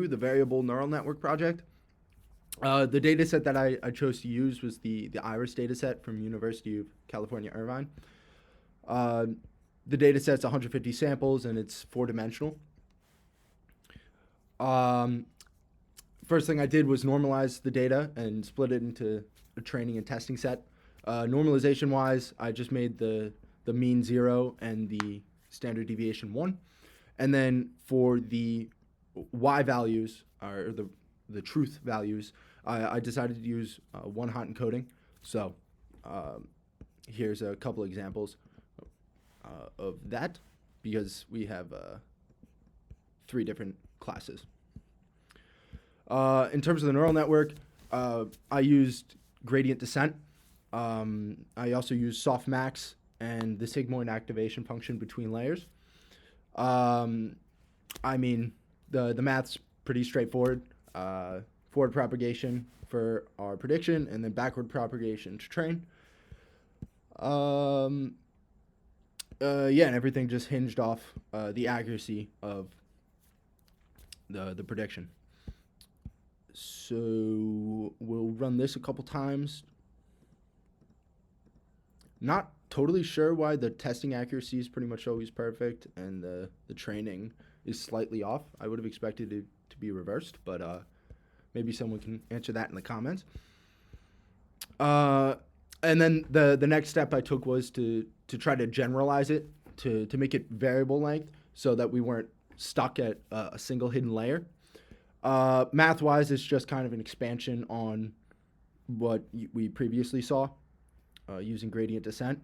the variable neural network project. The data set that I chose to use was the IRIS data set from University of California, Irvine. The data set's 150 samples, and it's 4-dimensional. First thing I did was normalize the data and split it into a training and testing set. Normalization-wise, I just made the mean 0 and the standard deviation 1. And then for the y values, or the truth values, I decided to use one-hot encoding. So here's a couple examples of that, because we have 3 different classes. In terms of the neural network, I used gradient descent. I also used softmax and the sigmoid activation function between layers. I mean, the math's pretty straightforward. Forward propagation for our prediction, and then backward propagation to train. Yeah, and everything just hinged off the accuracy of the prediction. So we'll run this a couple times. Not totally sure why the testing accuracy is pretty much always perfect and the training is slightly off. I would have expected it to be reversed, but maybe someone can answer that in the comments. And then the next step I took was to try to generalize it, to make it variable length so that we weren't stuck at a single hidden layer. Math-wise, it's just kind of an expansion on what we previously saw using gradient descent.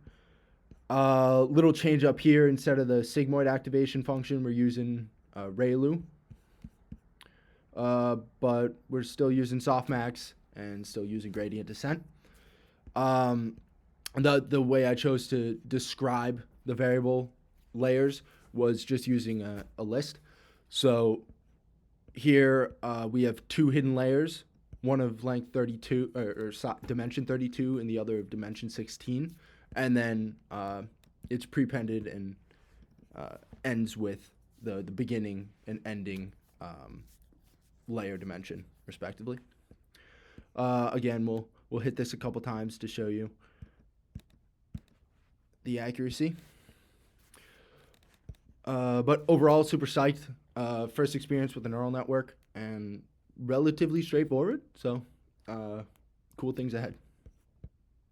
Little change up here. Instead of the sigmoid activation function, we're using ReLU. But we're still using softmax and still using gradient descent. The way I chose to describe the variable layers was just using a list. So here we have 2 hidden layers, one of length 32 or dimension 32 and the other of dimension 16, and then it's prepended and ends with the beginning and ending layer dimension respectively. Again, we'll hit this a couple times to show you the accuracy. But overall, super psyched. First experience with a neural network, and relatively straightforward. So cool things ahead.